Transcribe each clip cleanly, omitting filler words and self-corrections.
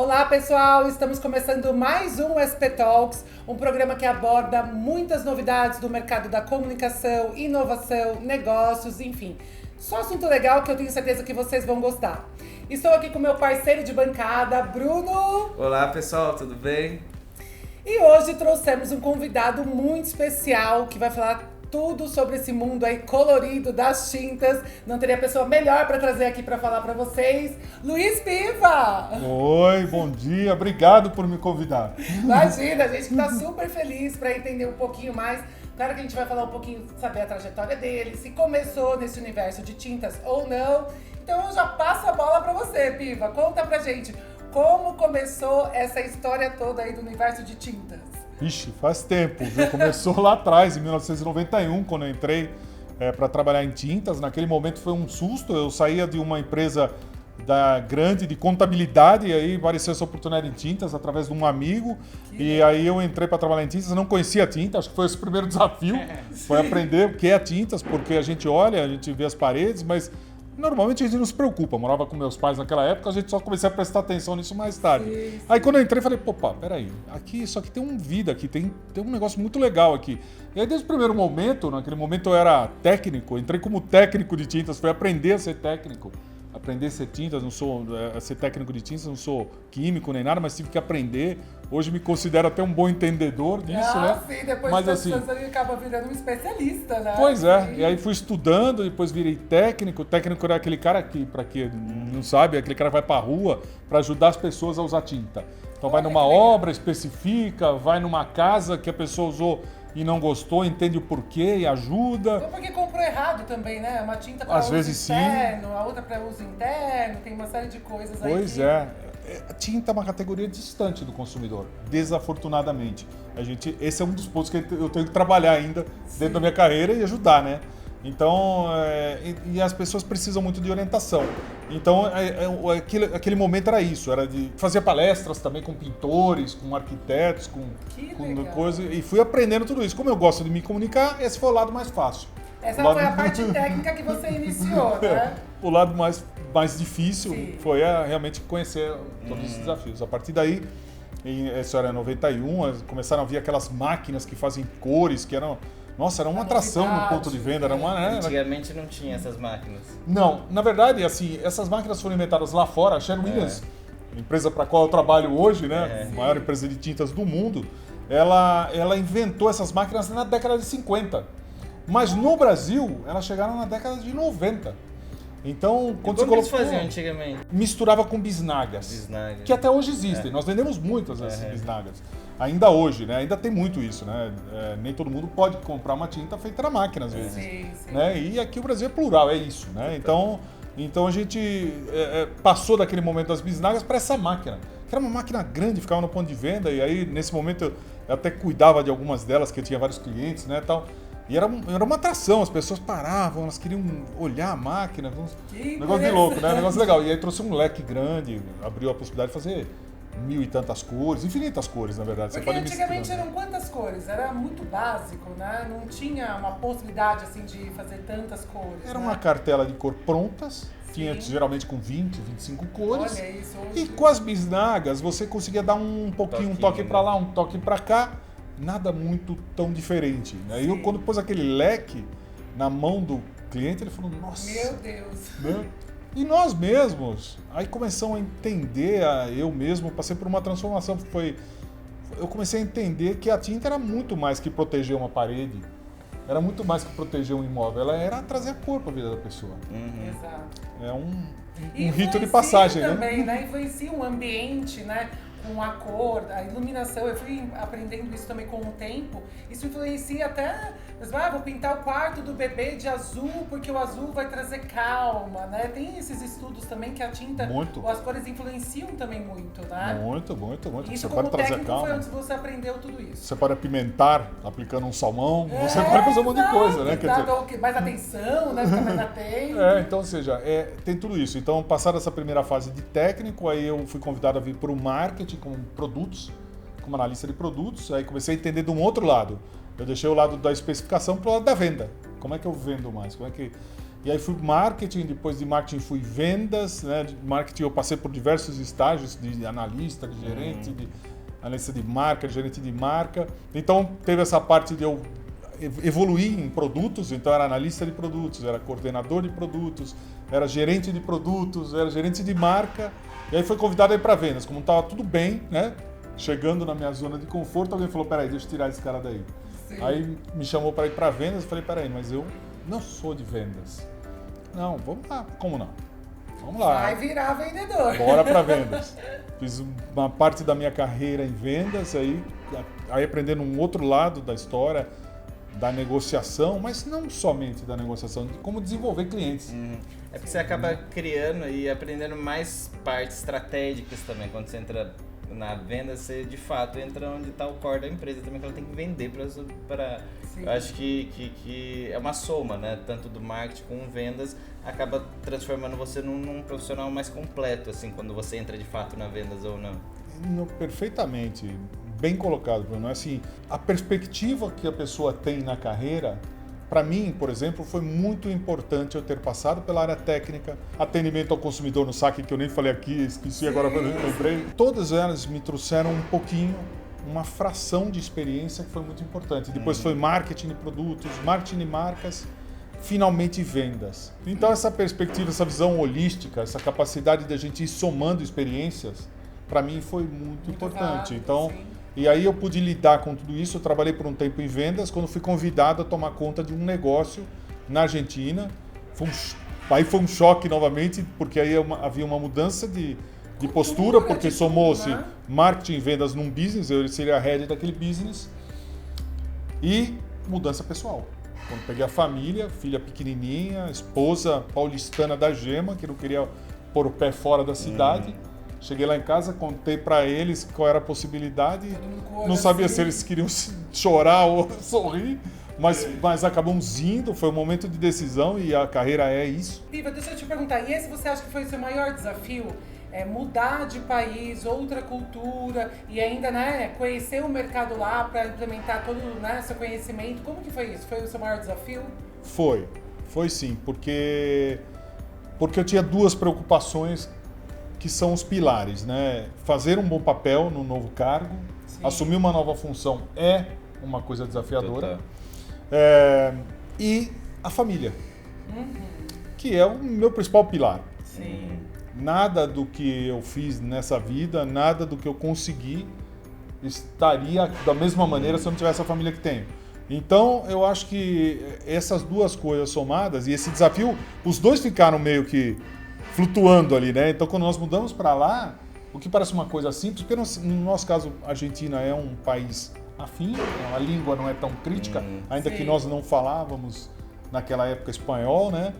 Olá pessoal, estamos começando mais um SP Talks, um programa que aborda muitas novidades do mercado da comunicação, inovação, negócios, enfim. Só assunto legal que eu tenho certeza que vocês vão gostar. Estou aqui com meu parceiro de bancada, Bruno. Olá pessoal, tudo bem? E hoje trouxemos um convidado muito especial que vai falar tudo sobre esse mundo aí colorido das tintas. Não teria pessoa melhor para trazer aqui para falar para vocês. Luiz Piva! Oi, bom dia. Obrigado por me convidar. Imagina, a gente está super feliz para entender um pouquinho mais. Claro que a gente vai falar um pouquinho, saber a trajetória dele, se começou nesse universo de tintas ou não. Então eu já passo a bola para você, Piva. Conta pra gente como começou essa história toda aí do universo de tintas. Ixi, faz tempo, viu? Começou lá atrás, em 1991, quando eu entrei para trabalhar em tintas. Naquele momento foi um susto. Eu saía de uma empresa grande de contabilidade e aí apareceu essa oportunidade em tintas através de um amigo. E aí eu entrei para trabalhar em tintas, não conhecia tinta, acho que foi esse o primeiro desafio. Foi aprender o que é tintas, porque a gente olha, a gente vê as paredes, mas normalmente a gente não se preocupa. Eu morava com meus pais naquela época, a gente só comecei a prestar atenção nisso mais tarde. Sim. Aí quando eu entrei, falei, pá, peraí, isso aqui tem vida, aqui tem um negócio muito legal aqui. E aí desde o primeiro momento, naquele momento eu era técnico, entrei como técnico de tintas, fui aprender a ser técnico. Aprender a ser tintas, não sou a ser técnico de tintas, não sou químico nem nada, mas tive que aprender. Hoje me considero até um bom entendedor disso, né? Sim, depois mas, de assim, anos ele acaba virando um especialista, né? Pois é, e aí fui estudando, depois virei técnico. O técnico era aquele cara que, para quem não sabe, é aquele cara que vai pra rua para ajudar as pessoas a usar tinta. Então vai numa obra, especifica, vai numa casa que a pessoa usou e não gostou, entende o porquê e ajuda. Ou porque comprou errado também, né? Uma tinta para uso externo, a outra para uso interno, tem uma série de coisas aí. Pois é. A tinta é uma categoria distante do consumidor, desafortunadamente. Esse é um dos pontos que eu tenho que trabalhar ainda dentro da minha carreira e ajudar, né? Então, e as pessoas precisam muito de orientação. Então, aquele momento era isso, era de fazer palestras também com pintores, com arquitetos, com coisa, e fui aprendendo tudo isso. Como eu gosto de me comunicar, esse foi o lado mais fácil. Essa foi a parte técnica que você iniciou, né? O lado mais difícil. Sim. Foi realmente conhecer todos esses desafios. A partir daí, isso era em 91, começaram a vir aquelas máquinas que fazem cores, que eram... Nossa, era uma atração no ponto de venda. Antigamente não tinha essas máquinas. Não, na verdade, assim, essas máquinas foram inventadas lá fora. A Sherwin-Williams, empresa para a qual eu trabalho hoje, né, a maior empresa de tintas do mundo, ela inventou essas máquinas na década de 50. Mas no Brasil, elas chegaram na década de 90. Então, quando você colocou, faziam antigamente? Misturava com bisnagas, que até hoje existem. Nós vendemos muitas dessas bisnagas. Ainda hoje, né? Ainda tem muito isso, né? Nem todo mundo pode comprar uma tinta feita na máquina, às vezes. Sim. Né? E aqui o Brasil é plural, é isso, né? Então a gente passou daquele momento das bisnagas para essa máquina, que era uma máquina grande, ficava no ponto de venda, e aí, nesse momento, eu até cuidava de algumas delas, que eu tinha vários clientes, né, tal. E era uma atração, as pessoas paravam, elas queriam olhar a máquina, um negócio de louco, né? Um negócio legal. E aí trouxe um leque grande, abriu a possibilidade de fazer 1000 e tantas cores, infinitas cores, na verdade. Porque antigamente eram quantas cores? Era muito básico, né? Não tinha uma possibilidade assim de fazer tantas cores. Era uma cartela de cor prontas, tinha geralmente com 20, 25 cores. Olha isso, hoje... E com as bisnagas você conseguia dar um toque para lá, um toque para cá. Nada muito tão diferente. Né? E quando pôs aquele leque na mão do cliente, ele falou, nossa... Meu Deus! Né? E nós mesmos, aí começamos a entender, eu mesmo passei por uma transformação. Eu comecei a entender que a tinta era muito mais que proteger uma parede, era muito mais que proteger um imóvel, ela era trazer cor para a vida da pessoa. Exato. É um rito de passagem, também, né? Influencia o ambiente, né? Com a cor, a iluminação, eu fui aprendendo isso também com o tempo. Isso influencia até, vou pintar o quarto do bebê de azul porque o azul vai trazer calma, né? Tem esses estudos também que a tinta, as cores influenciam também muito, né? Muito. Isso você como pode trazer técnico calma. foi onde você aprendeu tudo isso. Você pode apimentar aplicando um salmão, você pode fazer um monte de coisa, né? Mais atenção, né? Ficar mais atento. Então, ou seja, tem tudo isso. Então, passada essa primeira fase de técnico, aí eu fui convidado a vir para o marketing com produtos, como analista de produtos, aí comecei a entender de um outro lado. Eu deixei o lado da especificação para o lado da venda. Como é que eu vendo mais? E aí fui marketing, depois de marketing fui vendas, né? De marketing eu passei por diversos estágios de analista, de gerente, de analista de marca, de gerente de marca. Então teve essa parte de eu evoluir em produtos, então era analista de produtos, era coordenador de produtos, era gerente de produtos, era gerente de marca. E aí fui convidado a ir para vendas, como estava tudo bem, né? Chegando na minha zona de conforto, alguém falou, peraí, deixa eu tirar esse cara daí. Sim. Aí me chamou para ir para vendas, eu falei, peraí, mas eu não sou de vendas. Não, vamos lá, como não? Vamos lá. Vai virar vendedor. Bora para vendas. Fiz uma parte da minha carreira em vendas, aí aprendendo um outro lado da história, da negociação, mas não somente da negociação, de como desenvolver clientes. É porque você acaba criando e aprendendo mais partes estratégicas também. Quando você entra na venda, você de fato entra onde está o core da empresa também, que ela tem que vender para. Eu acho que é uma soma, né? Tanto do marketing com vendas, acaba transformando você num profissional mais completo, assim, quando você entra de fato na vendas ou não. Perfeitamente, bem colocado, Bruno. Assim, a perspectiva que a pessoa tem na carreira, para mim, por exemplo, foi muito importante eu ter passado pela área técnica, atendimento ao consumidor no saque, que eu nem falei aqui, esqueci agora quando eu lembrei. Todas elas me trouxeram um pouquinho, uma fração de experiência que foi muito importante. Depois foi marketing de produtos, marketing de marcas, finalmente vendas. Então essa perspectiva, essa visão holística, essa capacidade de a gente ir somando experiências, para mim foi muito importante. Válido, então, sim. e aí eu pude lidar com tudo isso. Eu trabalhei por um tempo em vendas, quando fui convidado a tomar conta de um negócio na Argentina. Aí foi um choque novamente, porque aí havia uma mudança de postura, porque somou-se marketing e vendas num business, eu seria a head daquele business, e mudança pessoal. Quando peguei a família, filha pequenininha, esposa paulistana da Gema, que não queria pôr o pé fora da cidade. Cheguei lá em casa, contei para eles qual era a possibilidade. Não sabia se eles queriam chorar ou sorrir, mas acabamos indo. Foi um momento de decisão e a carreira é isso. Piva, deixa eu te perguntar, e esse você acha que foi o seu maior desafio? É mudar de país, outra cultura e ainda, né, conhecer o mercado lá para implementar todo, né, seu conhecimento. Como que foi isso? Foi o seu maior desafio? Foi sim, porque eu tinha duas preocupações que são os pilares, né? Fazer um bom papel no novo cargo, Sim. assumir uma nova função é uma coisa desafiadora. E a família, que é o meu principal pilar. Sim. Nada do que eu fiz nessa vida, nada do que eu consegui estaria da mesma maneira se eu não tivesse a família que tenho. Então, eu acho que essas duas coisas somadas, e esse desafio, os dois ficaram meio que flutuando ali, né? Então, quando nós mudamos para lá, o que parece uma coisa simples, porque no nosso caso, a Argentina é um país afim, a língua não é tão crítica, ainda que nós não falávamos naquela época espanhol, né?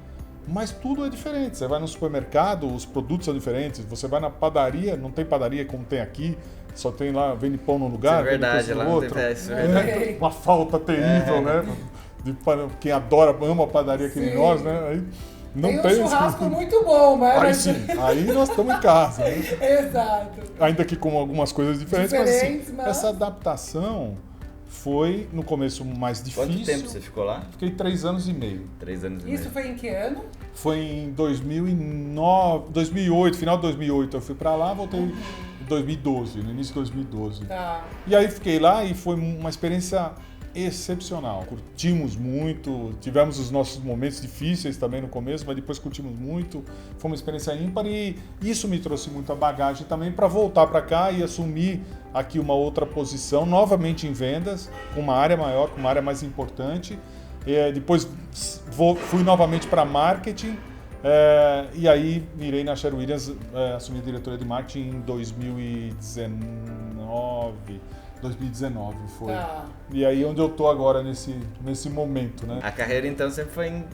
Mas tudo é diferente. Você vai no supermercado, os produtos são diferentes. Você vai na padaria, não tem padaria como tem aqui, só tem lá, vende pão num lugar, isso é verdade, vende lá no não outro. tem pé, isso é verdade. Uma falta terrível, né? Quem adora, ama a padaria que nem nós, né? Aí não tem um churrasco muito bom, né? Aí sim, aí nós estamos em casa. Né? Exato. Ainda que com algumas coisas diferentes, mas, assim, essa adaptação foi no começo mais difícil. Quanto tempo você ficou lá? Fiquei 3 anos e meio. 3 anos e meio. Isso foi em que ano? Foi em 2009, 2008, final de 2008 eu fui pra lá, voltei em 2012, no início de 2012. Tá. E aí fiquei lá e foi uma experiência excepcional. Curtimos muito, tivemos os nossos momentos difíceis também no começo, mas depois curtimos muito. Foi uma experiência ímpar e isso me trouxe muita bagagem também para voltar para cá e assumir aqui uma outra posição, novamente em vendas, com uma área maior, com uma área mais importante. Depois fui novamente para marketing e aí virei na Sherwin Williams, assumi a diretoria de marketing em 2019 foi. Tá. E aí onde eu tô agora nesse momento, né? A carreira então sempre foi em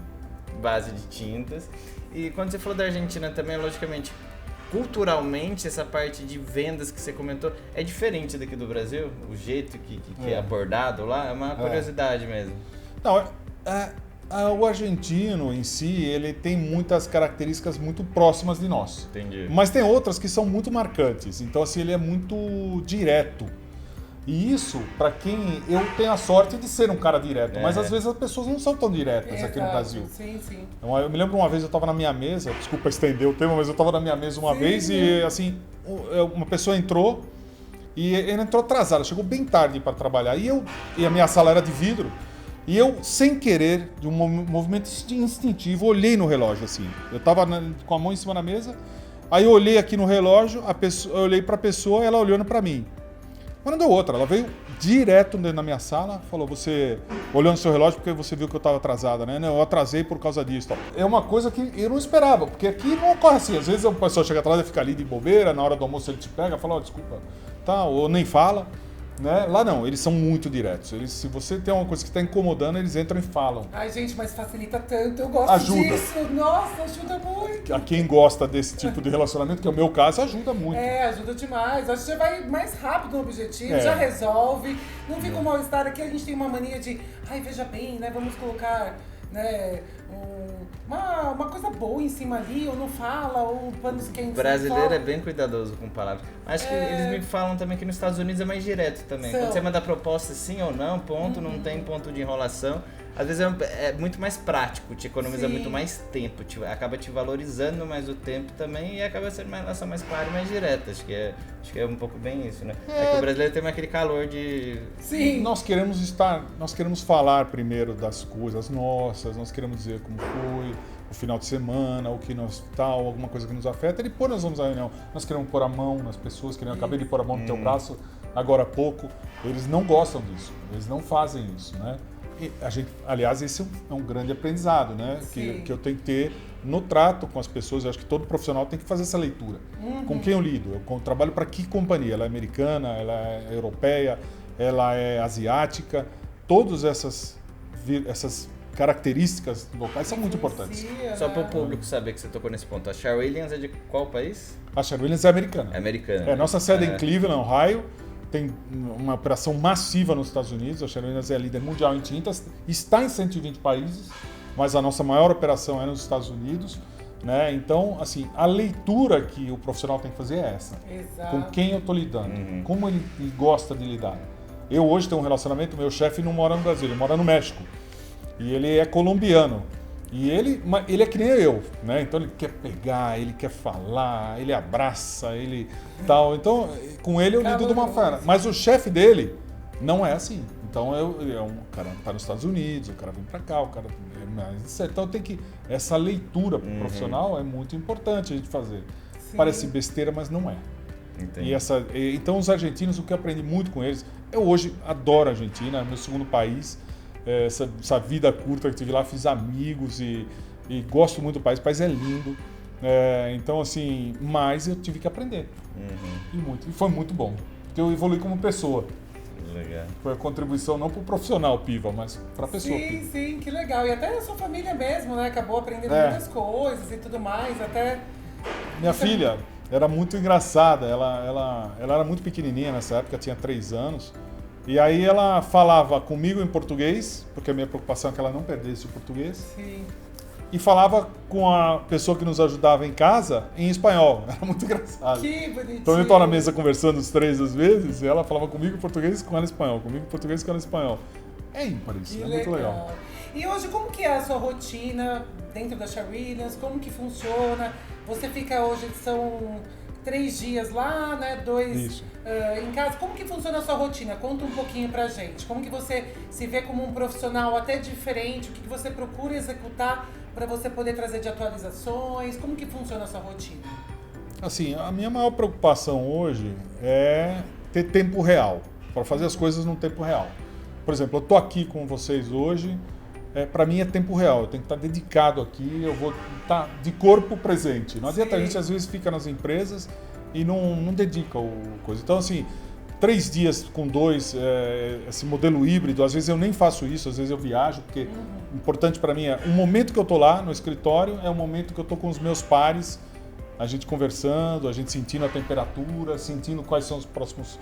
base de tintas. E quando você falou da Argentina também, logicamente, culturalmente essa parte de vendas que você comentou é diferente daqui do Brasil? O jeito que é abordado lá é uma curiosidade mesmo. Não, o argentino em si, ele tem muitas características muito próximas de nós. Entendi. Mas tem outras que são muito marcantes. Então assim, ele é muito direto. E isso, para quem... Eu tenho a sorte de ser um cara direto, mas às vezes as pessoas não são tão diretas aqui no Brasil. Sim, sim. Então, eu me lembro uma vez, eu estava na minha mesa, desculpa estender o tema, mas eu estava na minha mesa uma vez e, assim, uma pessoa entrou e ele entrou atrasada, chegou bem tarde para trabalhar. E a minha sala era de vidro. E eu, sem querer, de um movimento instintivo, olhei no relógio, assim. Eu estava com a mão em cima da mesa, aí eu olhei aqui no relógio, eu olhei para a pessoa e ela olhando para mim. Mas não deu outra, ela veio direto na minha sala, falou, você olhou no seu relógio porque você viu que eu estava atrasada, né? Não, eu atrasei por causa disso. Tal. É uma coisa que eu não esperava, porque aqui não ocorre assim. Às vezes a pessoa chega atrás e fica ali de bobeira, na hora do almoço ele te pega, fala, desculpa, tá, ou nem fala. Né? Lá não, eles são muito diretos. Se você tem uma coisa que está incomodando, eles entram e falam. Ai, gente, mas facilita tanto. Eu gosto disso. Nossa, ajuda muito. A quem gosta desse tipo de relacionamento, que é o meu caso, ajuda muito. Ajuda demais. Acho que você vai mais rápido no objetivo, já resolve. Não fica um mal-estar. Aqui a gente tem uma mania de, veja bem, né? Vamos colocar, né, uma coisa boa em cima ali, ou não fala, ou panos quentes. O brasileiro é bem cuidadoso com palavras. Acho que eles me falam também que nos Estados Unidos é mais direto também. Quando você manda a proposta sim ou não, ponto, não tem ponto de enrolação. Às vezes é muito mais prático, te economiza muito mais tempo, acaba te valorizando mais o tempo também e acaba sendo uma relação mais clara e mais direta. Acho que é um pouco bem isso, né? É que o brasileiro tem aquele calor de... Sim. Nós queremos falar primeiro das coisas nossas, nós queremos dizer como foi o final de semana, o que nós tal, alguma coisa que nos afeta, e depois nós vamos à reunião. Nós queremos pôr a mão nas pessoas, eu acabei de pôr a mão no teu braço agora há pouco. Eles não gostam disso, eles não fazem isso, né? E aliás, esse é um grande aprendizado, né? Que eu tenho que ter no trato com as pessoas. Eu acho que todo profissional tem que fazer essa leitura. Com quem eu lido? Eu trabalho para que companhia? Ela é americana, ela é europeia, ela é asiática. Todas essas características locais são muito importantes. Só para o público saber que você tocou nesse ponto. A Sherwin-Williams é de qual país? A Sherwin-Williams é americana. É americana. Nossa sede é em Cleveland, Ohio. Tem uma operação massiva nos Estados Unidos. A Sherwin-Williams é a líder mundial em tintas. Está em 120 países, mas a nossa maior operação é nos Estados Unidos. Né? Então, assim, a leitura que o profissional tem que fazer é essa. Exato. Com quem eu estou lidando, como ele gosta de lidar. Eu hoje tenho um relacionamento, meu chefe não mora no Brasil, ele mora no México. E ele é colombiano. E ele é que nem eu, né? Então ele quer pegar, ele quer falar, ele abraça, ele tal. Então, com ele eu lido de uma forma. Mas o chefe dele não é assim. Então, o cara tá nos Estados Unidos, o cara vem pra cá, o cara... Então tem que... Essa leitura profissional é muito importante a gente fazer. Sim. Parece besteira, mas não é. Entendi. Então os argentinos, o que eu aprendi muito com eles... Eu hoje adoro a Argentina, é meu segundo país. Essa vida curta que eu tive lá, fiz amigos e gosto muito do país. O país é lindo. Então, assim, mas eu tive que aprender. E foi muito bom. Porque eu evolui como pessoa. Legal. Foi a contribuição não para o profissional Piva, mas para a pessoa Piva. Sim, que legal. E até a sua família mesmo, né? Acabou aprendendo muitas coisas e tudo mais. Até... Minha filha era muito engraçada. Ela era muito pequenininha nessa época, tinha 3 anos. E aí ela falava comigo em português, porque a minha preocupação é que ela não perdesse o português. Sim. E falava com a pessoa que nos ajudava em casa em espanhol. Era muito engraçado. Que bonitinho. Então eu estava na mesa conversando os 3 às vezes, e ela falava comigo em português, com ela em espanhol. Comigo em português, com ela em espanhol. É ímpar isso, é muito legal. E hoje, como que é a sua rotina dentro da Sherwin-Williams? Como que funciona? Você fica hoje, são 3 dias lá, né? 2 em casa. Como que funciona a sua rotina? Conta um pouquinho pra gente. Como que você se vê como um profissional até diferente? O que você procura executar para você poder trazer de atualizações? Como que funciona a sua rotina? Assim, a minha maior preocupação hoje é ter tempo real, para fazer as coisas no tempo real. Por exemplo, eu estou aqui com vocês hoje, para mim é tempo real, eu tenho que estar dedicado aqui, eu vou estar de corpo presente. Não adianta, a gente às vezes fica nas empresas e não dedica o coisa. Então, assim, 3 dias com 2, esse modelo híbrido, às vezes eu nem faço isso, às vezes eu viajo, porque importante para mim é o momento que eu estou lá no escritório, é o momento que eu estou com os meus pares, a gente conversando, a gente sentindo a temperatura, sentindo quais são os próximos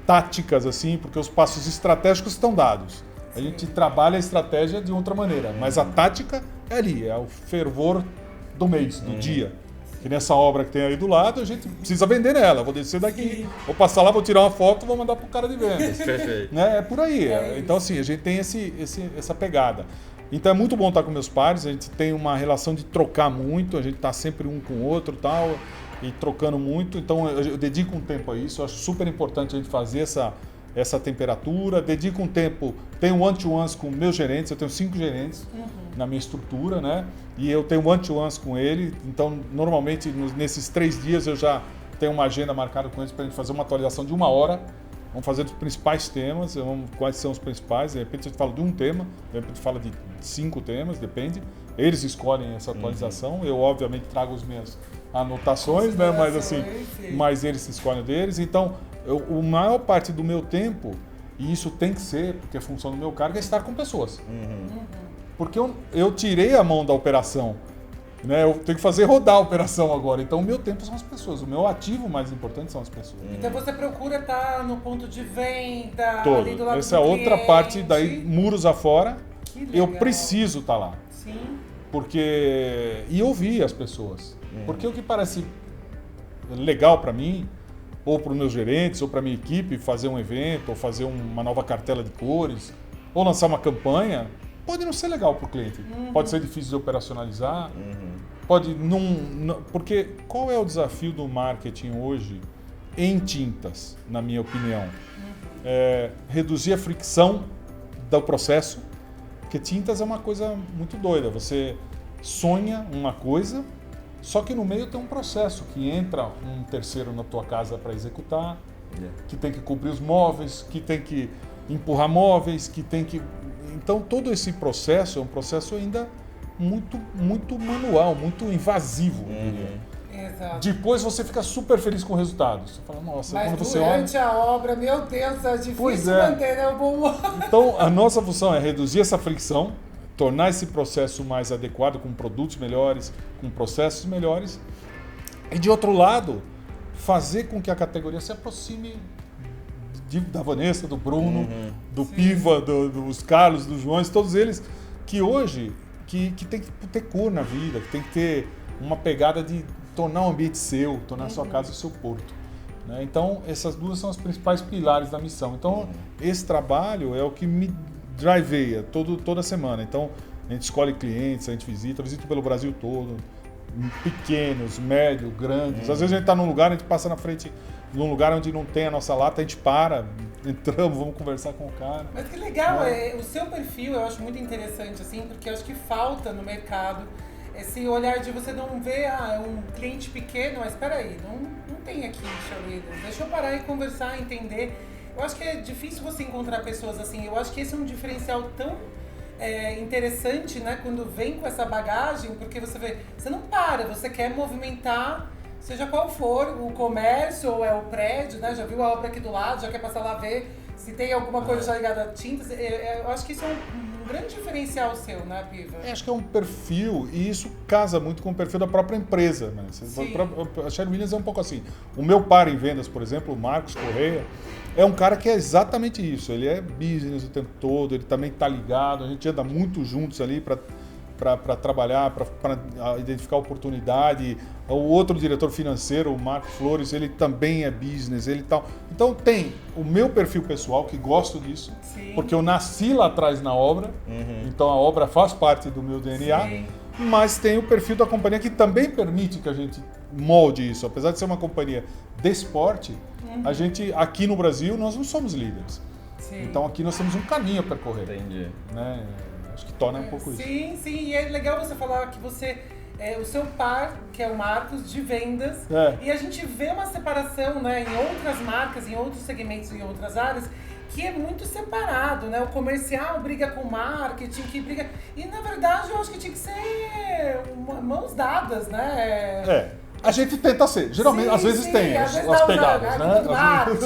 táticas, assim, porque os passos estratégicos estão dados. A gente trabalha a estratégia de outra maneira, mas a tática é ali, é o fervor do mês, do dia. Que nessa obra que tem aí do lado, a gente precisa vender nela. Vou descer daqui, vou passar lá, vou tirar uma foto, vou mandar pro cara de vendas. Perfeito. Né? É por aí. Então, assim, a gente tem essa pegada. Então é muito bom estar com meus pares, a gente tem uma relação de trocar muito, a gente está sempre um com o outro tal, e trocando muito. Então eu dedico um tempo a isso, eu acho super importante a gente fazer essa temperatura, dedico um tempo, tenho one-to-ones com meus gerentes, eu tenho 5 gerentes na minha estrutura, né? E eu tenho one-to-ones com ele, então normalmente nesses 3 dias eu já tenho uma agenda marcada com eles para a gente fazer uma atualização de 1 hora. Vamos fazer os principais temas, quais são os principais, de repente a gente fala de um tema, de repente fala de 5 temas, depende. Eles escolhem essa atualização, eu obviamente trago as minhas anotações, né? Mas assim, mas eles escolhem o deles. Então, a maior parte do meu tempo, e isso tem que ser, porque é função do meu cargo, é estar com pessoas. Porque eu tirei a mão da operação, né? Eu tenho que fazer rodar a operação agora. Então, o meu tempo são as pessoas. O meu ativo mais importante são as pessoas. Então, você procura estar no ponto de venda, todo. ali do lado Essa é do outra cliente. parte, daí muros afora. Que legal. Eu preciso estar lá. Sim. Porque... E ouvir as pessoas. Porque o que parece legal para mim, ou para os meus gerentes, ou para minha equipe, fazer um evento, ou fazer uma nova cartela de cores, ou lançar uma campanha, pode não ser legal para o cliente. Pode ser difícil de operacionalizar. Pode não... Porque qual é o desafio do marketing hoje em tintas, na minha opinião? É reduzir a fricção do processo, porque tintas é uma coisa muito doida. Você sonha uma coisa, só que no meio tem um processo que entra um terceiro na tua casa para executar, que tem que cobrir os móveis, que tem que empurrar móveis, que tem que... Então todo esse processo é um processo ainda muito manual, muito invasivo. Exato. Depois você fica super feliz com o resultado. Você fala, nossa, Mas quando você durante olha... a obra, meu Deus, é difícil Pois é. manter, né, o bom humor. Então, a nossa função é reduzir essa fricção, tornar esse processo mais adequado, com produtos melhores, com processos melhores. E, de outro lado, fazer com que a categoria se aproxime da Vanessa, do Bruno, do Piva, dos Carlos, dos Joões, todos eles que hoje que tem que ter cor na vida, que tem que ter uma pegada de tornar o ambiente seu, tornar a sua casa o seu porto. Né? Então, essas duas são os principais pilares da missão. Então, esse trabalho é o que me driveia toda semana. Então, a gente escolhe clientes, a gente visita pelo Brasil todo, pequenos, médios, grandes. Às vezes a gente está num lugar, a gente passa na frente num lugar onde não tem a nossa lata, a gente para, entramos, vamos conversar com o cara. Mas que legal, o seu perfil eu acho muito interessante, assim, porque eu acho que falta no mercado esse olhar de você não ver um cliente pequeno, mas espera aí, não tem aqui cheerleaders, deixa eu parar e conversar, entender. Eu acho que é difícil você encontrar pessoas assim, eu acho que esse é um diferencial tão interessante, né, quando vem com essa bagagem, porque você não para, você quer movimentar, seja qual for, o comércio ou é o prédio, né, já viu a obra aqui do lado, já quer passar lá ver se tem alguma coisa já ligada a tintas. Eu acho que isso é um grande diferencial seu, né, Piva? Acho que é um perfil, e isso casa muito com o perfil da própria empresa. Né? A Sherwin-Williams é um pouco assim. O meu par em vendas, por exemplo, o Marcos Correia, é um cara que é exatamente isso. Ele é business o tempo todo, ele também está ligado, a gente anda muito juntos ali para trabalhar, para identificar oportunidade. O outro diretor financeiro, o Marco Flores, ele também é business, ele tal. Então tem o meu perfil pessoal, que gosto disso, porque eu nasci lá atrás na obra, então a obra faz parte do meu DNA, mas tem o perfil da companhia que também permite que a gente molde isso. Apesar de ser uma companhia de esporte, a gente, aqui no Brasil, nós não somos líderes. Então aqui nós temos um caminho a percorrer. Entendi. Né? Acho que torna um pouco isso. Sim, e é legal você falar que você o seu par, que é o Marcos, de vendas, e a gente vê uma separação, né, em outras marcas, em outros segmentos, em outras áreas, que é muito separado, né? O comercial briga com o marketing, que briga... E, na verdade, eu acho que tinha que ser mãos dadas, né? A gente tenta ser. Geralmente, às vezes tem as pegadas, né?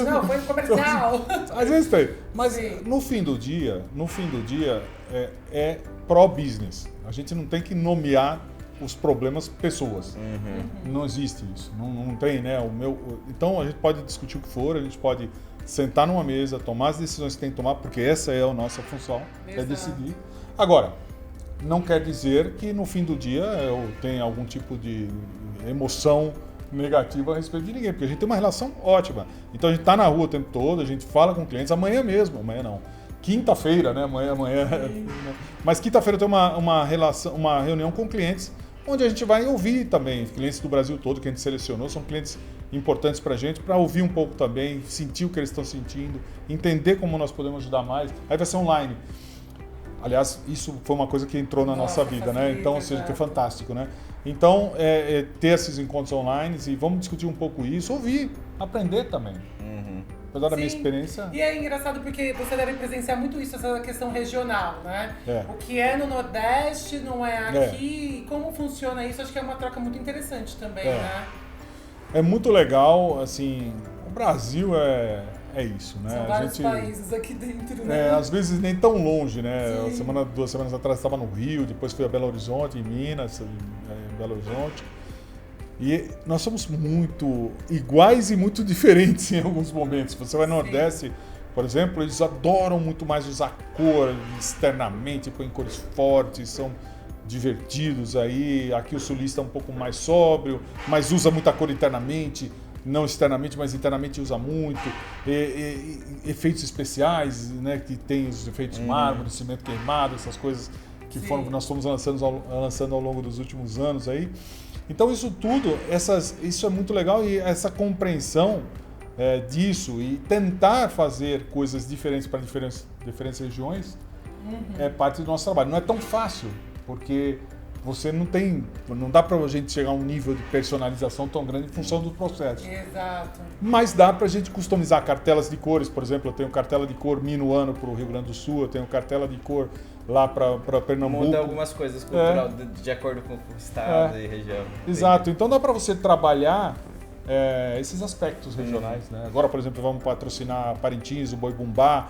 Não, foi no comercial. Às vezes tem. Mas no fim do dia é pró-business. A gente não tem que nomear os problemas pessoas. Não existe isso. Não tem, né? Então a gente pode discutir o que for, a gente pode sentar numa mesa, tomar as decisões que tem que tomar, porque essa é a nossa função, é decidir. Agora, não quer dizer que no fim do dia eu tenha algum tipo de emoção negativa a respeito de ninguém, porque a gente tem uma relação ótima. Então a gente está na rua o tempo todo, a gente fala com clientes, amanhã mesmo, amanhã não. Quinta-feira, né? Amanhã. Mas quinta-feira eu tenho uma reunião com clientes, onde a gente vai ouvir também clientes do Brasil todo que a gente selecionou, são clientes importantes para a gente, para ouvir um pouco também, sentir o que eles estão sentindo, entender como nós podemos ajudar mais. Aí vai ser online. Aliás, isso foi uma coisa que entrou na nossa vida, né? Então, ou seja, que é fantástico, né? Então, ter esses encontros online e vamos discutir um pouco isso, ouvir, aprender também. Apesar da minha experiência... E é engraçado porque você deve presenciar muito isso, essa questão regional, né? O que é no Nordeste não é aqui. E como funciona isso, acho que é uma troca muito interessante também, né? É muito legal, assim, o Brasil é isso, né? São vários países aqui dentro, né? Às vezes nem tão longe, né? 2 semanas atrás estava no Rio, depois fui a Belo Horizonte, em Minas, em Belo Horizonte. E nós somos muito iguais e muito diferentes em alguns momentos. Você vai no Nordeste, por exemplo, eles adoram muito mais usar cor externamente, põem cores fortes, são divertidos aí. Aqui o sulista é um pouco mais sóbrio, mas usa muita cor internamente, não externamente, mas internamente usa muito. Efeitos especiais, né, que tem os efeitos mármore, cimento queimado, essas coisas que nós fomos lançando ao longo dos últimos anos aí. Então isso tudo, isso é muito legal e essa compreensão disso e tentar fazer coisas diferentes para diferentes regiões é parte do nosso trabalho. Não é tão fácil, porque você não dá pra gente chegar a um nível de personalização tão grande em função do processo. Exato. Mas dá pra gente customizar cartelas de cores, por exemplo, eu tenho cartela de cor minuano pro Rio Grande do Sul, eu tenho cartela de cor lá para Pernambuco. Muda algumas coisas cultural de acordo com o estado e região. Exato, então dá para você trabalhar esses aspectos regionais, né? Agora, por exemplo, vamos patrocinar Parintins, o Boi Bumbá,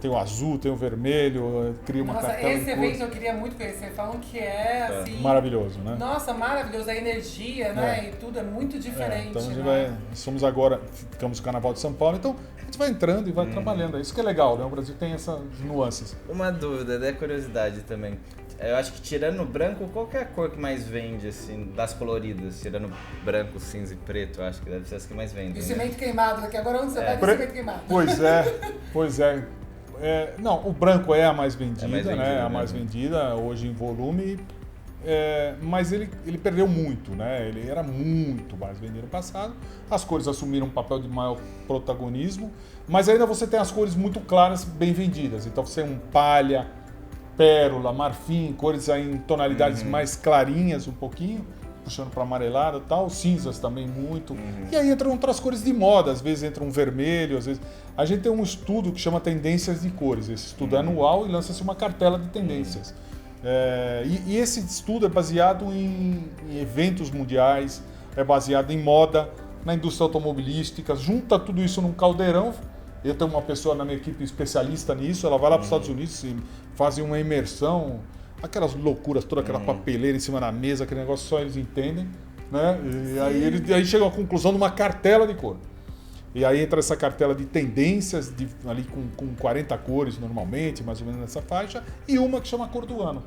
tem o azul, tem o vermelho, cria uma cartela esse evento eu queria muito conhecer, falam que é assim... Maravilhoso, né? Nossa, maravilhoso, a energia, né? E tudo é muito diferente, então a gente né? ficamos no Carnaval de São Paulo, então a gente vai entrando e vai trabalhando. Isso que é legal, né? O Brasil tem essas nuances. Uma dúvida, curiosidade também. Eu acho que tirando o branco, qual que é a cor que mais vende, assim, das coloridas? Tirando branco, cinza e preto, eu acho que deve ser as que mais vendem. E cimento queimado, daqui agora onde você vai ver cimento queimado? Pois é. Não, o branco é a mais vendida, né? A mais vendida hoje em volume, mas ele perdeu muito, né? Ele era muito mais vendido no passado. As cores assumiram um papel de maior protagonismo, mas ainda você tem as cores muito claras, bem vendidas. Então você tem um palha, pérola, marfim, cores aí em tonalidades mais clarinhas um pouquinho, puxando para amarelada e tal, cinzas também muito. E aí entram outras cores de moda, às vezes entra um vermelho, às vezes... A gente tem um estudo que chama Tendências de Cores. Esse estudo é anual e lança-se uma cartela de tendências. E esse estudo é baseado em eventos mundiais, é baseado em moda, na indústria automobilística, junta tudo isso num caldeirão. Eu tenho uma pessoa na minha equipe especialista nisso, ela vai lá para os Estados Unidos e faz uma imersão, aquelas loucuras, toda aquela papeleira em cima da mesa, aquele negócio só eles entendem, né? E aí chega à conclusão de uma cartela de cor. E aí entra essa cartela de tendências, ali com 40 cores normalmente, mais ou menos nessa faixa, e uma que chama cor do ano.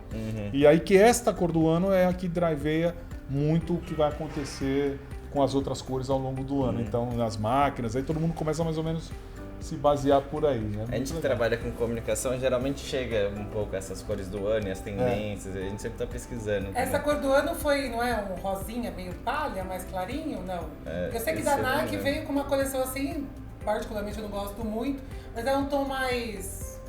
E aí que esta cor do ano é a que driveia muito o que vai acontecer com as outras cores ao longo do ano. Então, nas máquinas, aí todo mundo começa mais ou menos se basear por aí, né? A gente que trabalha com comunicação geralmente chega um pouco a essas cores do ano e as tendências, a gente sempre está pesquisando. Essa cor do ano não é um rosinha meio palha, mais clarinho? Não. Eu sei que da Nike veio com uma coleção assim, particularmente eu não gosto muito, mas é um tom mais...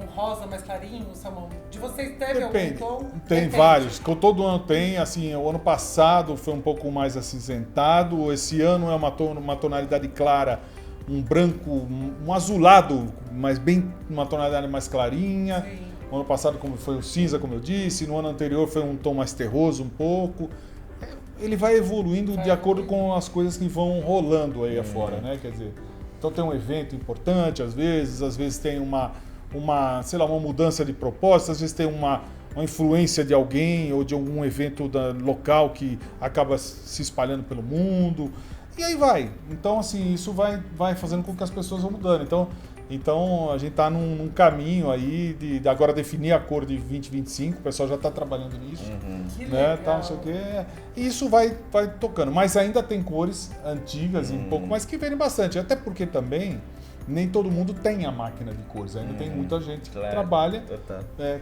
um rosa mais clarinho, salmão. De vocês teve algum tom? Tem vários. Todo ano tem. Assim, o ano passado foi um pouco mais acinzentado. Esse ano é uma tonalidade clara, um branco, um azulado, mas bem uma tonalidade mais clarinha. Sim. O ano passado foi o cinza, como eu disse. No ano anterior foi um tom mais terroso um pouco. Ele vai evoluindo de acordo com as coisas que vão rolando aí afora, né? Quer dizer, então tem um evento importante, às vezes tem uma mudança de propósito, às vezes tem uma influência de alguém ou de algum evento local que acaba se espalhando pelo mundo, e aí vai. Então, assim, isso vai fazendo com que as pessoas vão mudando. Então, Então a gente está num caminho aí de agora definir a cor de 2025, o pessoal já está trabalhando nisso. Que Né, legal. tal, não sei o quê. E isso vai tocando. Mas ainda tem cores antigas e um pouco, mas que vendem bastante. Até porque também nem todo mundo tem a máquina de cores. Ainda tem muita gente que trabalha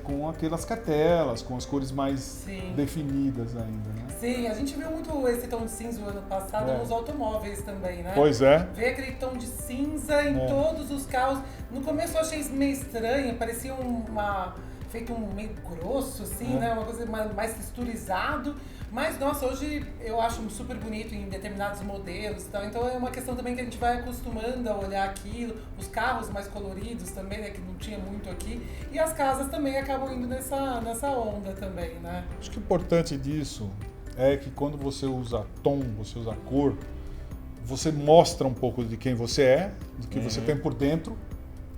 com aquelas cartelas, com as cores mais Sim. definidas ainda. Né? Sim, a gente viu muito esse tom de cinza o ano passado nos automóveis também, né? Pois é. Ver aquele tom de cinza em todos os carros. No começo eu achei isso meio estranho, parecia feito meio grosso, assim, né? Uma coisa mais texturizado. Mas, nossa, hoje eu acho super bonito em determinados modelos e tal. Então é uma questão também que a gente vai acostumando a olhar aquilo. Os carros mais coloridos também, né? Que não tinha muito aqui. E as casas também acabam indo nessa onda também, né? Acho que o importante disso é que quando você usa tom, você usa cor, você mostra um pouco de quem você é, do que você tem por dentro,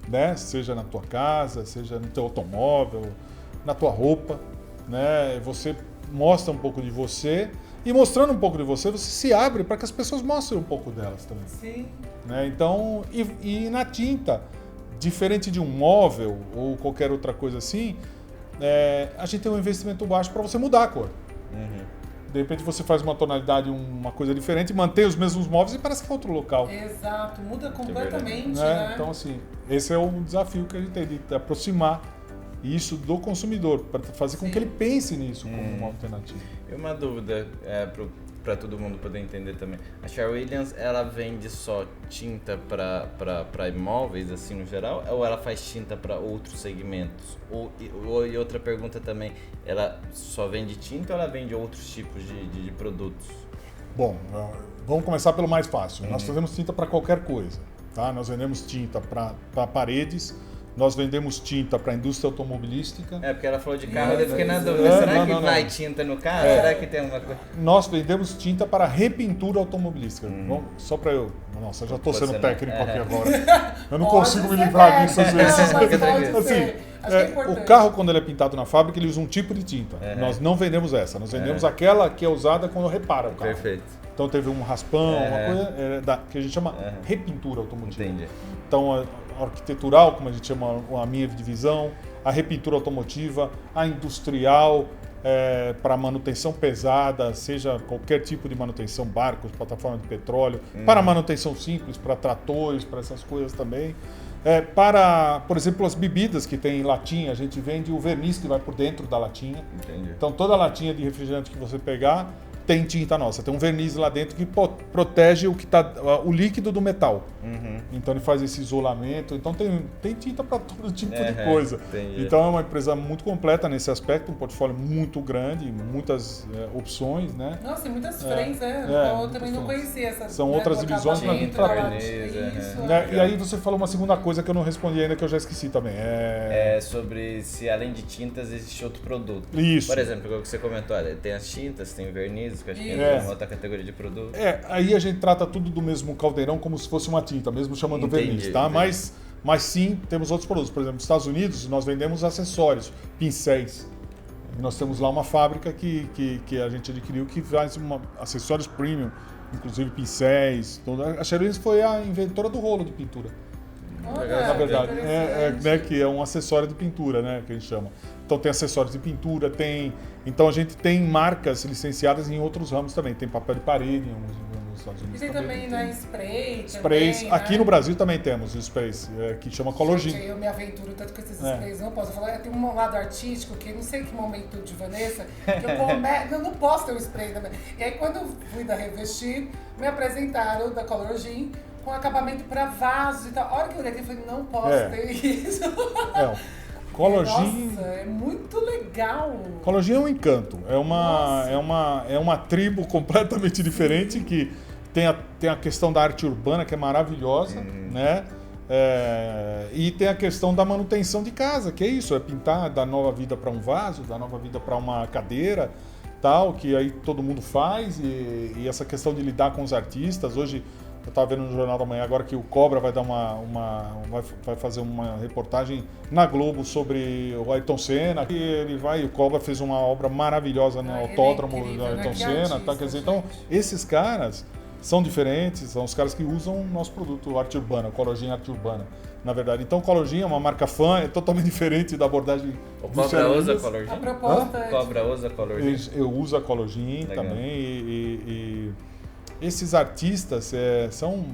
né? Seja na tua casa, seja no teu automóvel, na tua roupa, né? Você mostra um pouco de você e mostrando um pouco de você, você se abre para que as pessoas mostrem um pouco delas também. Sim. Né? Então, e na tinta, diferente de um móvel ou qualquer outra coisa assim, a gente tem um investimento baixo para você mudar a cor. De repente você faz uma tonalidade, uma coisa diferente, mantém os mesmos móveis e parece que é outro local. Exato, muda completamente, Né? né? Então, assim, esse é o desafio que a gente tem, de aproximar isso do consumidor, para fazer com que ele pense nisso como uma alternativa. E uma dúvida para todo mundo poder entender também. A Sherwin-Williams, ela vende só tinta para imóveis, assim, no geral, ou ela faz tinta para outros segmentos? E outra pergunta também, ela só vende tinta ou ela vende outros tipos de produtos? Bom, vamos começar pelo mais fácil. Nós fazemos tinta para qualquer coisa. Tá? Nós vendemos tinta para paredes, nós vendemos tinta para a indústria automobilística. Porque ela falou de carro, eu fiquei na dúvida. Será que vai tinta no carro? Será que tem uma coisa? Nós vendemos tinta para repintura automobilística. Bom, só para eu... Nossa, eu já estou sendo técnico aqui agora. Eu não consigo me livrar disso às vezes. Assim, o carro, quando ele é pintado na fábrica, ele usa um tipo de tinta. Nós não vendemos essa. Nós vendemos aquela que é usada quando repara o carro. Perfeito. Então teve um raspão, uma coisa que a gente chama repintura automotiva. Entendi. Então a arquitetural, como a gente chama a minha divisão, a repintura automotiva, a industrial, para manutenção pesada, seja qualquer tipo de manutenção, barcos, plataforma de petróleo, para manutenção simples, para tratores, para essas coisas também. Para, por exemplo, as bebidas que tem em latinha, a gente vende o verniz que vai por dentro da latinha. Entendi. Então toda latinha de refrigerante que você pegar tem tinta nossa, tem um verniz lá dentro que protege o líquido do metal. Então ele faz esse isolamento, então tem tinta para todo tipo de coisa. Entendi. Então é uma empresa muito completa nesse aspecto, um portfólio muito grande, muitas opções, né? Nossa, tem muitas frentes, né? Eu também não conhecia essas. São outras divisões para mim trabalhar. E aí você falou uma segunda coisa que eu não respondi ainda, que eu já esqueci também. Sobre se além de tintas existe outro produto. Isso. Por exemplo, o que você comentou, tem as tintas, tem verniz, que acho que é uma outra categoria de produto. Aí a gente trata tudo do mesmo caldeirão como se fosse uma tinta, mesmo chamando verniz, tá? Entendi. Mas sim, temos outros produtos. Por exemplo, nos Estados Unidos, nós vendemos acessórios, pincéis. E nós temos lá uma fábrica que a gente adquiriu que faz acessórios premium, inclusive pincéis. A Sherwin-Williams foi a inventora do rolo de pintura. Na verdade, que é um acessório de pintura, né, que a gente chama. Então tem acessórios de pintura, então a gente tem marcas licenciadas em outros ramos também. Tem papel de parede nos Estados Unidos. E tem também na spray. Sprays. Também, aqui né? no Brasil também temos sprays, que chama Colorgin. Gente, eu me aventuro tanto com esses sprays, não posso falar. Tem um lado artístico que não sei que momento de Vanessa, que eu não posso ter um spray também. E aí quando eu fui da Revestir, me apresentaram da Colorgin com acabamento para vaso e tal. A hora que eu olhei aqui, eu falei, não posso ter isso. Colorgin. Nossa, é muito legal. Colorgin é um encanto. É uma tribo completamente diferente que tem a questão da arte urbana, que é maravilhosa, né? E tem a questão da manutenção de casa, que é isso, é pintar, dar nova vida para um vaso, dar nova vida para uma cadeira, tal, que aí todo mundo faz, e essa questão de lidar com os artistas. Hoje eu estava vendo no Jornal da Manhã agora que o Cobra vai dar vai fazer uma reportagem na Globo sobre o Ayrton Senna. O Cobra fez uma obra maravilhosa no autódromo do Ayrton Senna. Quer dizer, então, esses caras são diferentes, são os caras que usam o nosso produto Arte Urbana, Colorgin Arte Urbana. na verdade. Então, Color Gin é uma marca fã, é totalmente diferente da abordagem O do Cobra usa Xerias. Color A Gin? proposta é Cobra usa Color Gin? Eu uso a Color Gin Legal. também e esses artistas são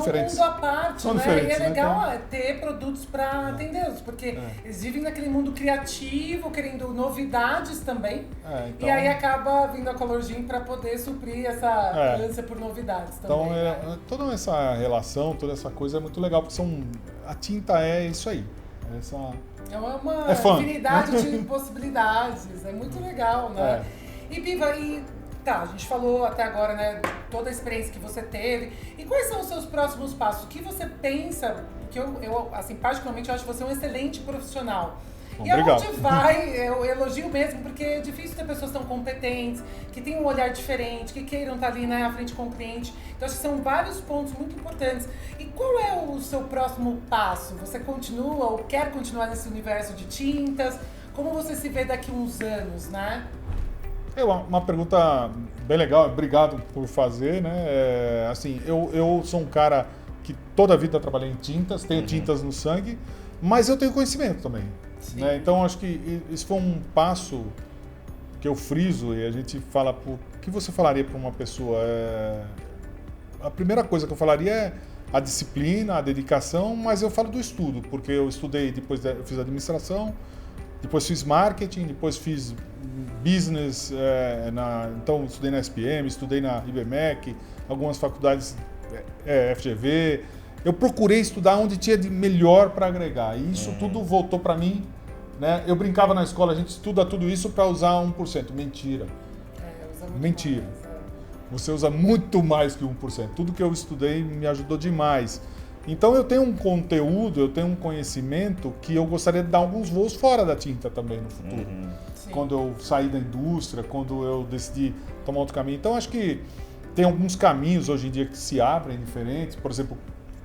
diferentes. um mundo à parte, São né? E diferentes, é né? legal ter produtos para atendê-los, porque eles vivem naquele mundo criativo, querendo novidades também. Então, E aí acaba vindo a Color Gin para poder suprir essa ânsia por novidades também. então né? toda essa relação, toda essa coisa é muito legal, porque a tinta é isso aí. É uma É fã. infinidade de possibilidades, é muito legal, né? E Piva, tá, a gente falou até agora, né, toda a experiência que você teve. E quais são os seus próximos passos? O que você pensa? Porque eu assim, particularmente, eu acho você um excelente profissional. E Obrigado. aonde vai, eu elogio mesmo, porque é difícil ter pessoas tão competentes, que tenham um olhar diferente, que queiram estar ali, né, à frente com o cliente. Então, acho que são vários pontos muito importantes. E qual é o seu próximo passo? Você continua ou quer continuar nesse universo de tintas? Como você se vê daqui a uns anos, né? É uma pergunta bem legal, obrigado por fazer, né? Assim, eu sou um cara que toda a vida trabalhei em tintas, tenho tintas no sangue, mas eu tenho conhecimento também. Né? Então, acho que isso foi um passo que eu friso e a gente fala, o que você falaria para uma pessoa? A primeira coisa que eu falaria é a disciplina, a dedicação, mas eu falo do estudo, porque eu estudei, eu fiz administração, depois fiz marketing, depois fiz business, então estudei na SPM, estudei na IBMEC, algumas faculdades FGV. Eu procurei estudar onde tinha de melhor para agregar, e isso tudo voltou para mim. Né? Eu brincava na escola, a gente estuda tudo isso para usar 1%. Mentira. Usa muito Mentira. mais, Você usa muito mais que 1%. Tudo que eu estudei me ajudou demais. Então eu tenho um conteúdo, eu tenho um conhecimento que eu gostaria de dar alguns voos fora da tinta também no futuro. Quando eu saí da indústria, quando eu decidi tomar outro caminho. Então acho que tem alguns caminhos hoje em dia que se abrem diferentes. Por exemplo,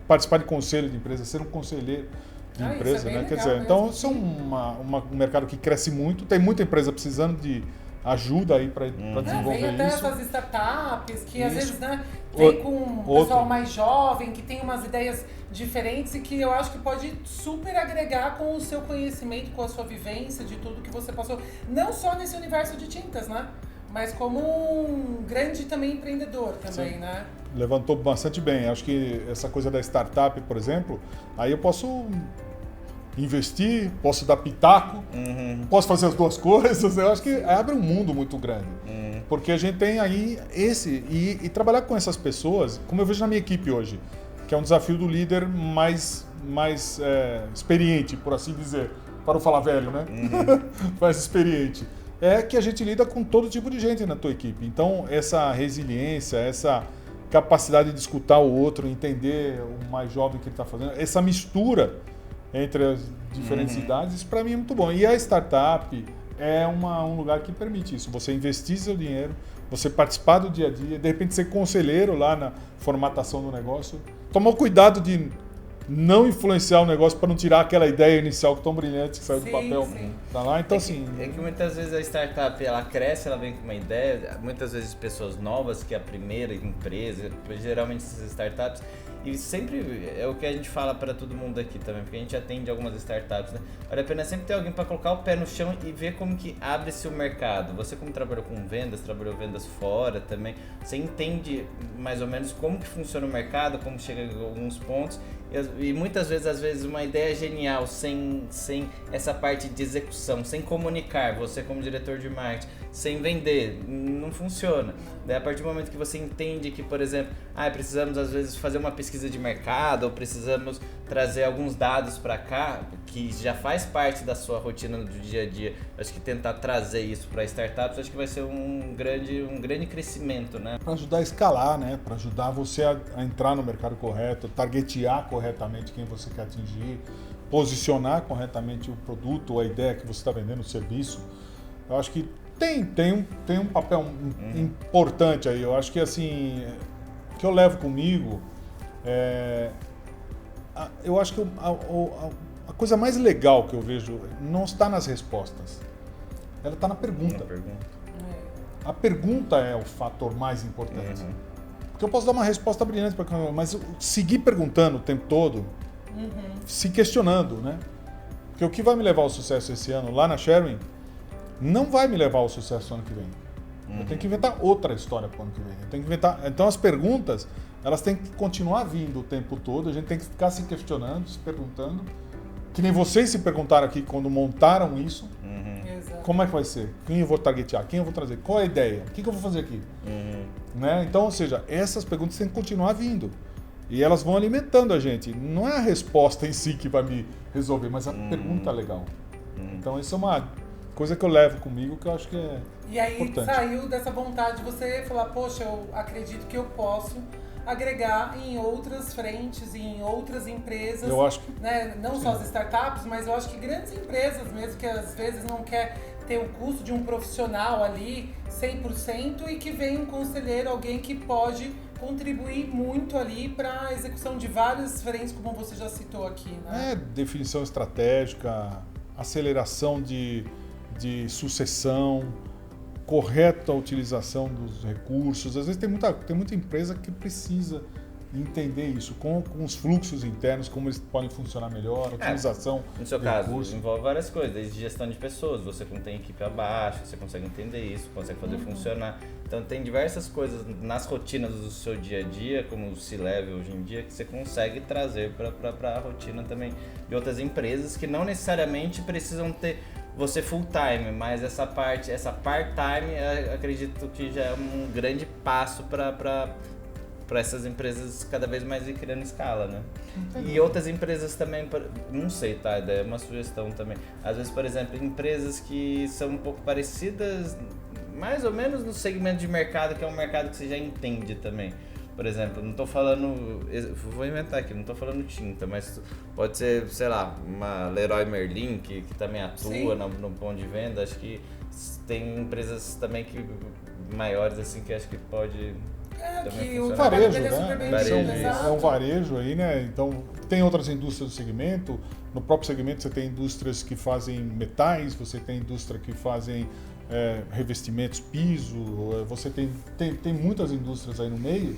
participar de conselho de empresa, ser um conselheiro de empresa, isso é bem né? Quer legal dizer, então mesmo. isso é um mercado que cresce muito. Tem muita empresa precisando de ajuda aí para desenvolver vem até isso. essas startups que às Isso. vezes, né, vem com um Outro. pessoal mais jovem, que tem umas ideias diferentes e que eu acho que pode super agregar com o seu conhecimento, com a sua vivência, de tudo que você passou. Não só nesse universo de tintas, né? Mas como um grande também empreendedor também, né? Levantou bastante bem. Acho que essa coisa da startup, por exemplo, aí eu posso investir, posso dar pitaco, posso fazer as duas coisas. Eu acho que abre um mundo muito grande. Porque a gente tem aí e trabalhar com essas pessoas, como eu vejo na minha equipe hoje, que é um desafio do líder mais experiente, por assim dizer, para não falar velho, né? Mais experiente. É que a gente lida com todo tipo de gente na tua equipe. Então, essa resiliência, essa capacidade de escutar o outro, entender o mais jovem que ele está fazendo, essa mistura entre as diferentes idades, isso para mim é muito bom. E a startup é um lugar que permite isso. Você investir seu dinheiro, você participar do dia a dia, de repente ser conselheiro lá na formatação do negócio. Tomar cuidado de não influenciar o negócio para não tirar aquela ideia inicial tão brilhante que saiu do papel pra lá. Então, assim... É que muitas vezes a startup, ela cresce, ela vem com uma ideia, muitas vezes pessoas novas, que é a primeira empresa, geralmente essas startups, e sempre é o que a gente fala para todo mundo aqui também, porque a gente atende algumas startups, né? Vale a pena sempre ter alguém para colocar o pé no chão e ver como que abre-se o mercado. Você, como trabalhou com vendas, trabalhou vendas fora também, você entende mais ou menos como que funciona o mercado, como chega a alguns pontos, e muitas vezes, às vezes, uma ideia genial sem essa parte de execução, sem comunicar, você como diretor de marketing, sem vender, não funciona. Daí, a partir do momento que você entende que, por exemplo, precisamos às vezes fazer uma pesquisa de mercado, ou precisamos trazer alguns dados para cá, que já faz parte da sua rotina do dia a dia, acho que tentar trazer isso para startups, acho que vai ser um grande crescimento, né? Para ajudar a escalar, né? Para ajudar você a entrar no mercado correto, targetear corretamente quem você quer atingir, posicionar corretamente o produto ou a ideia que você está vendendo, o serviço. Eu acho que tem um papel importante aí. Eu acho que assim, que eu levo comigo, eu acho que a coisa mais legal que eu vejo não está nas respostas, ela está na pergunta. A pergunta é o fator mais importante. Porque eu posso dar uma resposta brilhante, mas seguir perguntando o tempo todo, se questionando, né? Porque o que vai me levar ao sucesso esse ano lá na Sherwin não vai me levar ao sucesso ano que vem. Eu tenho que inventar outra história para o ano que vem. Eu tenho que inventar. Então as perguntas, elas têm que continuar vindo o tempo todo. A gente tem que ficar se questionando, se perguntando. Que nem vocês se perguntaram aqui quando montaram isso. Como é que vai ser? Quem eu vou targetear? Quem eu vou trazer? Qual é a ideia? O que eu vou fazer aqui? Né? Então, ou seja, essas perguntas têm que continuar vindo. E elas vão alimentando a gente. Não é a resposta em si que vai me resolver, mas a pergunta é legal. Então, isso é uma coisa que eu levo comigo que eu acho que é E aí importante. saiu dessa vontade de você falar, poxa, eu acredito que eu posso agregar em outras frentes, em outras empresas. Eu acho que... Né? Não só as startups, mas eu acho que grandes empresas mesmo, que às vezes não quer ter o custo de um profissional ali 100% e que vem um conselheiro, alguém que pode contribuir muito ali para a execução de várias frentes, como você já citou aqui, né? Definição estratégica, aceleração de sucessão, correta utilização dos recursos. Às vezes tem muita empresa que precisa entender isso, com os fluxos internos, como eles podem funcionar melhor, otimização No seu de caso, recursos. envolve várias coisas, desde gestão de pessoas, você não tem equipe abaixo, você consegue entender isso, consegue fazer funcionar. Então tem diversas coisas nas rotinas do seu dia a dia, como o C-Level hoje em dia, que você consegue trazer para a rotina também de outras empresas que não necessariamente precisam ter você full time, mas essa part-time, acredito que já é um grande passo para essas empresas cada vez mais ir criando escala, né? E outras empresas também, não sei, tá? É uma sugestão também. Às vezes, por exemplo, empresas que são um pouco parecidas, mais ou menos no segmento de mercado, que é um mercado que você já entende também. Por exemplo, não tô falando, vou inventar aqui, não tô falando tinta, mas pode ser, sei lá, uma Leroy Merlin, que também atua no ponto de venda. Acho que tem empresas também maiores, assim, que acho que pode... Que o varejo, trabalho dele é super bem feito, É um varejo aí, né? Então, tem outras indústrias do segmento. No próprio segmento, você tem indústrias que fazem metais, você tem indústria que fazem revestimentos, piso, você tem muitas indústrias aí no meio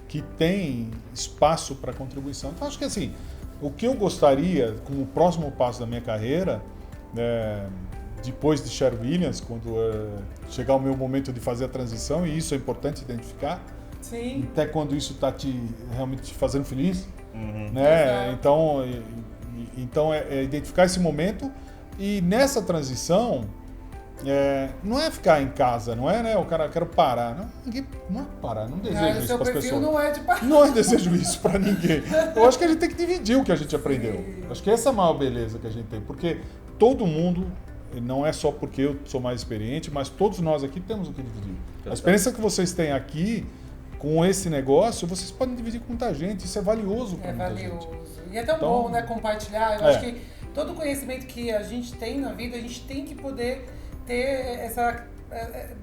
que tem espaço para contribuição. Então, acho que assim, o que eu gostaria, como próximo passo da minha carreira, depois de Sherwin-Williams, quando chegar o meu momento de fazer a transição, e isso é importante identificar, Sim. até quando isso está realmente te fazendo feliz, Exato. né? Então identificar esse momento e nessa transição não é ficar em casa, não é, né? O cara, quero parar, não é parar, não desejo isso para as pessoas. Não é de parar. Não desejo isso para ninguém. Eu acho que a gente tem que dividir o que a gente aprendeu. Acho que essa é a maior beleza que a gente tem, porque todo mundo, não é só porque eu sou mais experiente, mas todos nós aqui temos o que dividir. A experiência que vocês têm aqui com esse negócio, vocês podem dividir com muita gente, isso é valioso para muita gente. E é tão bom, né, compartilhar. Eu acho que todo conhecimento que a gente tem na vida, a gente tem que poder ter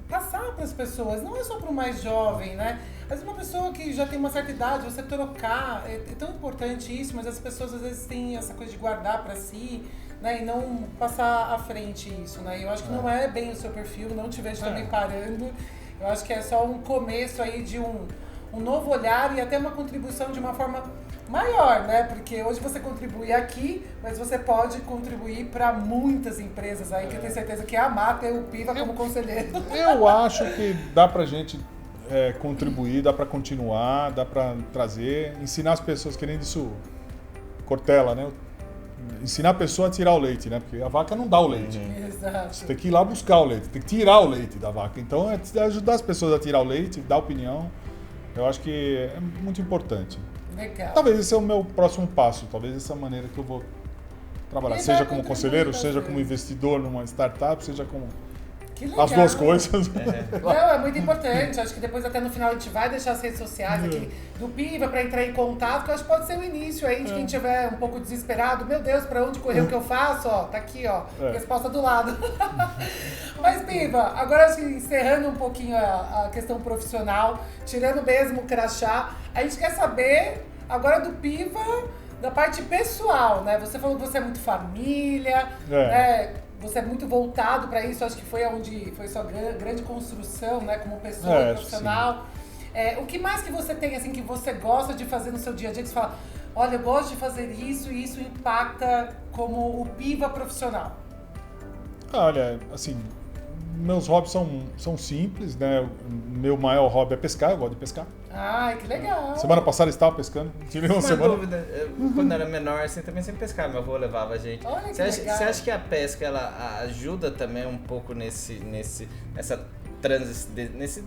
passar para as pessoas, não é só para o mais jovem, né? Às vezes uma pessoa que já tem uma certa idade, você trocar, é tão importante isso, mas as pessoas às vezes têm essa coisa de guardar para si, né, e não passar à frente isso, né? Eu acho que não é bem o seu perfil, não te vejo também parando. Eu acho que é só um começo aí de um novo olhar e até uma contribuição de uma forma maior, né? Porque hoje você contribui aqui, mas você pode contribuir para muitas empresas aí, que eu tenho certeza que amar ter o Piva como conselheiro. Eu acho que dá pra gente contribuir, dá pra continuar, dá pra trazer, ensinar as pessoas, que nem disse o Cortella, né? Ensinar a pessoa a tirar o leite, né? Porque a vaca não dá o leite. Exato. Você tem que ir lá buscar o leite, tem que tirar o leite da vaca. Então, ajudar as pessoas a tirar o leite, dar opinião, eu acho que é muito importante. Legal. Talvez esse é o meu próximo passo, talvez essa maneira que eu vou trabalhar, E seja vai como contribuir conselheiro, pra seja você. como investidor numa startup, seja como Que legal. as duas coisas. Não, é muito importante. Acho que depois até no final a gente vai deixar as redes sociais aqui do Piva para entrar em contato, que eu acho que pode ser o início aí de quem estiver um pouco desesperado. Meu Deus, para onde correr o que eu faço? Ó, tá aqui, ó, resposta do lado. Mas Piva, agora assim, encerrando um pouquinho a questão profissional, tirando mesmo o crachá, a gente quer saber agora do Piva, da parte pessoal, né? Você falou que você é muito família, né? Você é muito voltado para isso, acho que foi onde foi sua grande construção, né, como pessoa profissional. O que mais que você tem, assim, que você gosta de fazer no seu dia a dia, que você fala, olha, eu gosto de fazer isso e isso impacta como o Piva profissional? Olha, assim, meus hobbies são simples, né? Meu maior hobby é pescar, eu gosto de pescar. Ai, que legal. Semana passada eu estava pescando. Tive uma semana. Dúvida, quando era menor, assim, também sempre pescava, meu avô levava a gente. Olha que Você legal. acha que a pesca, ela ajuda também um pouco nesse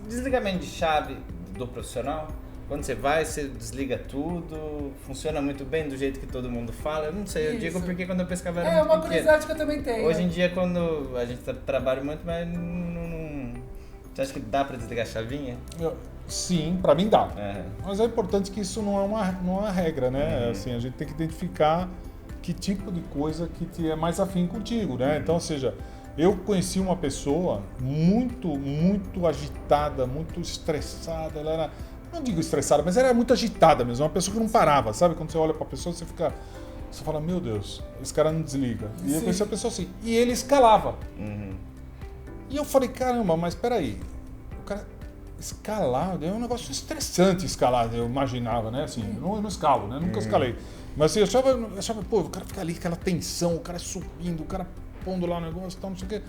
desligamento de chave do profissional? Quando você vai, você desliga tudo, funciona muito bem do jeito que todo mundo fala. Eu não sei, eu digo porque quando eu pescava era muito uma pequeno. curiosidade que eu também tenho. Hoje em dia, quando a gente trabalha muito, mas você acha que dá pra desligar a chavinha? Sim, pra mim dá. É. Mas é importante que isso não é uma regra, né? Assim, a gente tem que identificar que tipo de coisa que te é mais afim contigo, né? Então, ou seja, eu conheci uma pessoa muito agitada, muito estressada. Ela era, não digo estressada, mas ela era muito agitada mesmo. Uma pessoa que não parava, sabe? Quando você olha pra pessoa, você fala, meu Deus, esse cara não desliga. E eu conheci a pessoa assim. E ele escalava. E eu falei, caramba, mas peraí, o cara escalar, é um negócio estressante escalar, eu imaginava, né? Assim, eu não escalo, né? Nunca escalei. Mas assim, eu achava, pô, o cara fica ali, aquela tensão, o cara subindo, o cara pondo lá o negócio e tal, não sei o quê.